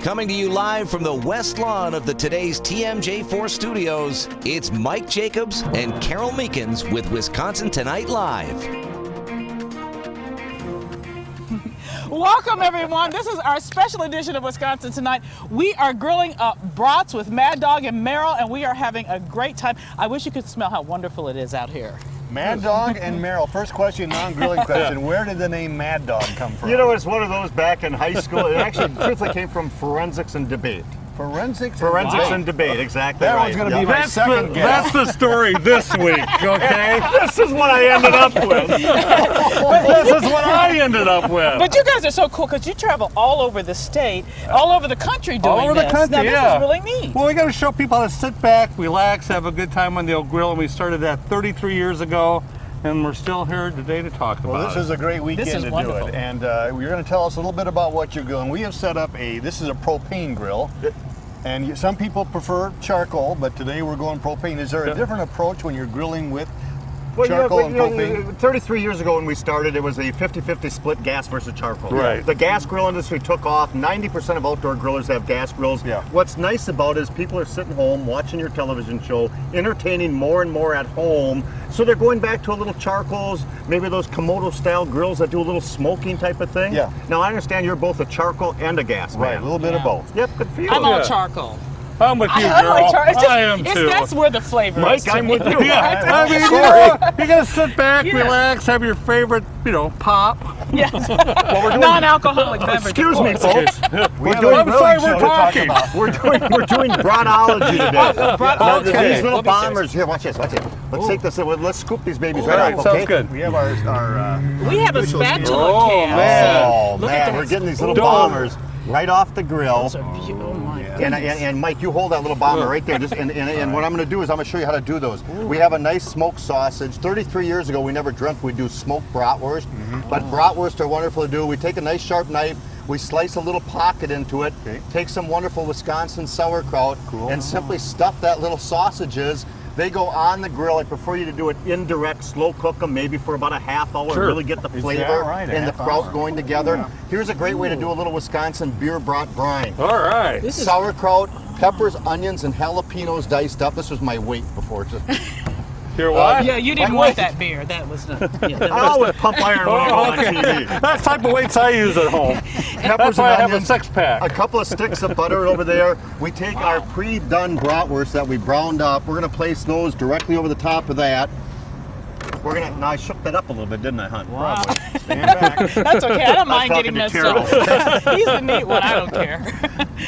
Coming to you live from the west lawn of the Today's TMJ4 studios, it's Mike Jacobs and Carol Meekins with Wisconsin Tonight Live. Welcome, everyone. This is our special edition of Wisconsin Tonight. We are grilling up brats with Mad Dog and Merrill, and we are having a great time. I wish you could smell how wonderful it is out here. Mad Dog and Merrill. First question, non-grilling question. Where did the name Mad Dog come from? You know, it's one of those back in high school. It actually truthfully came from forensics and debate. Forensics and debate, exactly that right. One's going to be my second guess. That's the story this week, okay? This is what I ended up with. This is what I ended up with. But you guys are so cool because you travel all over the state, all over the country doing all over the country, now, yeah. This is really neat. Well, we got to show people how to sit back, relax, have a good time on the old grill, and we started that 33 years ago. And we're still here today to talk about it. Well, this is a great weekend to wonderful. do it. And you're going to tell us a little bit about what you're grilling. We have set up this is a propane grill. And some people prefer charcoal, but today we're going propane. Is there a different approach when you're grilling with charcoal and propane? 33 years ago when we started, it was a 50-50 split gas versus charcoal. Right. The gas grill industry took off. 90% of outdoor grillers have gas grills. Yeah. What's nice about it is people are sitting home watching your television show, entertaining more and more at home. So they're going back to a little charcoals, maybe those Komodo-style grills that do a little smoking type of thing. Yeah. Now I understand you're both a charcoal and a gas man. Right, a little bit of both. Yep, good for you. I'm all charcoal. I'm with you, I girl. like charcoal. I am too. That's where the flavor is. Mike, to I'm me. with you. Yeah, I mean, you gotta sit back, relax, have your favorite, pop. Yes. Non-alcoholic beverage. Excuse me, folks. We're talking. We're doing bratology today. Okay. These little bombers. Here, watch this. Let's take this. Let's scoop these babies right off. Sounds Okay? good. We have our We have a spatula Oh, cam. man. Oh Look at man, that. we're getting these little bombers right off the grill. Those are beautiful. Oh my goodness. And Mike, you hold that little bomber right there. And what I'm going to do is I'm going to show you how to do those. We have a nice smoked sausage. 33 years ago, we never dreamt we'd do smoked bratwurst. But bratwurst are wonderful to do. We take a nice sharp knife. We slice a little pocket into it. Take some wonderful Wisconsin sauerkraut and simply stuff that little sausages. They go on the grill. I prefer you to do it indirect, slow cook them, maybe for about a half hour, really get the flavor and the kraut going together. Yeah. Here's a great way to do a little Wisconsin beer brat brine. All right. Sauerkraut, peppers, onions, and jalapenos diced up. This was my weight before. Your what? Yeah, you didn't want that beer. That was not. Yeah, that I always pump iron when I go on TV. That's the type of weights I use at home. That's why I have a six-pack. A couple of sticks of butter over there. We take our pre-done bratwurst that we browned up. We're going to place those directly over the top of that. We're gonna. Now I shook that up a little bit, didn't I, Hunt? Wow. Probably. Stand back. That's okay. I don't mind getting talking to messed up. He's the neat one. I don't care.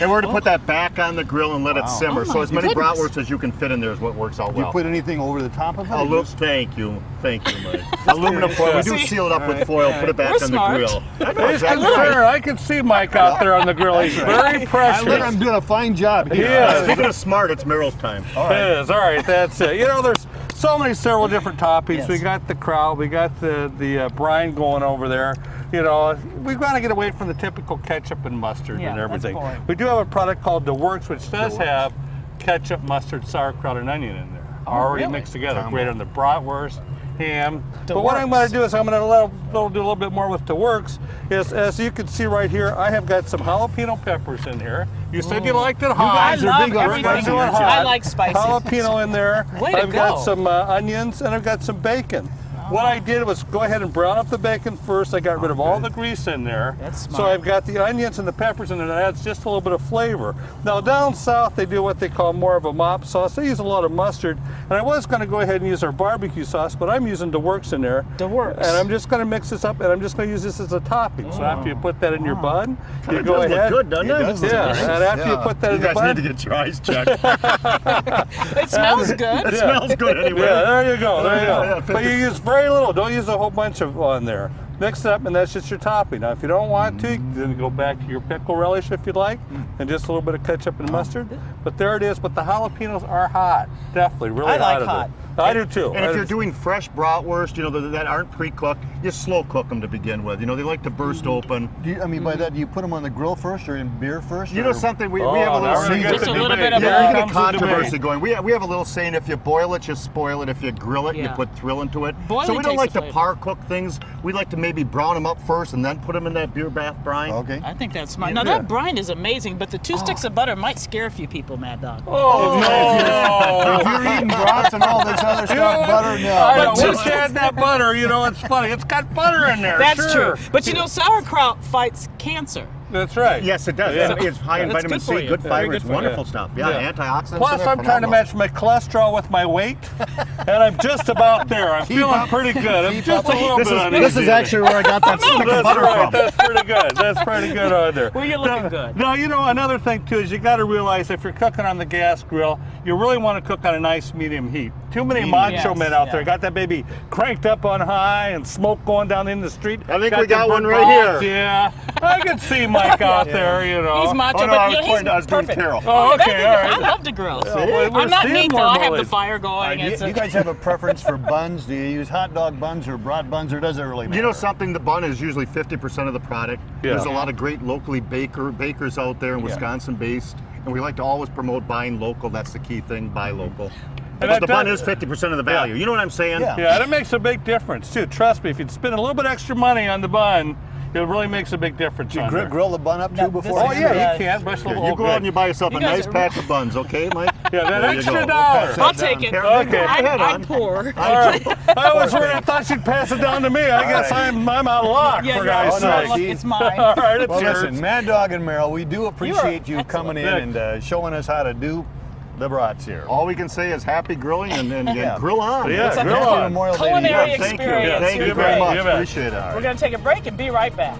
And we're going to put that back on the grill and let it simmer. So as many bratwursts as you can fit in there is what works out well. You put anything over the top of it? Thank you, Mike. Aluminum foil. We do seal it up with foil. Put it back on the grill. I can see Mike out there on the grill. He's very precious. I'm doing a fine job here. Yeah. Speaking of smart, it's Merrill's time. All right. It is. All right, that's it. There's several different toppings. Yes. We got the kraut, we got the brine going over there. We've got to get away from the typical ketchup and mustard and everything. We do have a product called The Works, which does have ketchup, mustard, sauerkraut, and onion in there, already mixed together. Great on the bratwurst, ham. But what I'm going to do is I'm going to do a little bit more with The Works. As you can see right here, I have got some jalapeno peppers in here. You said you liked it hot. I love everything. I like spicy. Jalapeno in there. I've got some onions and I've got some bacon. What I did was go ahead and brown up the bacon first. I got rid of all the grease in there. That's smart. So I've got the onions and the peppers in there. That adds just a little bit of flavor. Now down south they do what they call more of a mop sauce. They use a lot of mustard. And I was going to go ahead and use our barbecue sauce, but I'm using The Works in there. The Works. And I'm just going to mix this up and I'm just going to use this as a topping. So after you put that in your bun, you go ahead. Look good, doesn't it? And after you put that in the bun. You guys need to get your eyes checked. It smells good. It smells good anyway. Yeah, there you go. There you go. But you use very little. Don't use a whole bunch of on there. Mix it up, and that's just your topping. Now, if you don't want to, you can then go back to your pickle relish if you'd like, and just a little bit of ketchup and mustard. But there it is. But the jalapenos are hot, definitely, really hot. I like hot. I do too. And if you're doing fresh bratwurst, you know, that aren't pre-cooked, you slow cook them to begin with. You know, they like to burst open. I mean, by that, do you put them on the grill first or in beer first? You know something, we have a little Just a little bit of you get a comes controversy going. We have a little saying, if you boil it, you spoil it. If you grill it, you put thrill into it. Boiling so we don't like to flavor. par cook things. We like to maybe brown them up first and then put them in that beer bath brine. Okay. I think that's smart. Now that brine is amazing, but the 2 sticks of butter might scare a few people, Mad Dog. If you're eating brats and all this other stuff, butter, no. I wish I had that butter. You know, it's funny. It's got butter in there. That's sure. true. But you know, sauerkraut fights cancer. That's right. Yes, it does. Yeah. It's high in That's vitamin good for C, you. good Very fiber. good It's for you. wonderful stuff. Yeah, antioxidants. Plus, I'm trying to match my cholesterol with my weight, and I'm just about there. I'm feeling pretty good. I'm just a little bit uneasy. This is actually where I got that stick of That's butter right. from. That's pretty good. That's pretty good on there. Well, you're looking good. Now, you know, another thing, too, is you got to realize if you're cooking on the gas grill, you really want to cook on a nice medium heat. Too many macho men out there got that baby cranked up on high and smoke going down in the street. I think got we got the one right balls. here. Yeah, I can see Mike out there, you know. He's macho, Oh, no, but I you was know, he's I was doing perfect. Carol. Oh, okay, all I right. love to grill. we're I'm not seeing neat though. more I have the boys. fire going. You guys have a preference for buns? Do you use hot dog buns or brat buns, or does it really matter? You know something? The bun is usually 50% of the product. Yeah. There's a lot of great locally bakers out there in Wisconsin based, and we like to always promote buying local. That's the key thing, buy local. And But the that bun does- is 50% of the value. You know what I'm saying? Yeah. Yeah, that makes a big difference, too. Trust me, if you spend a little bit extra money on the bun, it really makes a big difference. Do you on there. grill the bun up No, too before? this Oh, is- yeah, you can. Brush a Here, little you go out and you buy yourself You a guys nice are- pack of buns, okay, Mike? Yeah, that There you extra go. dollar. I'll take it. Okay. I'm poor. All right. I was worried. I thought she'd pass it down to me. I guess I'm out of luck, Yeah, for yeah, God's no, sake. look, it's mine. All right, it's Well, yours. listen, Mad Dog and Merrill, we do appreciate you excellent. coming in and showing us how to do the brats here. All we can say is happy grilling and Yeah. grill on. Yeah, It's a grill Happy on. Memorial Day to you. culinary Thank you. experience. Thank You're you very great. much. You bet. Appreciate it. We're going to take a break and be right back.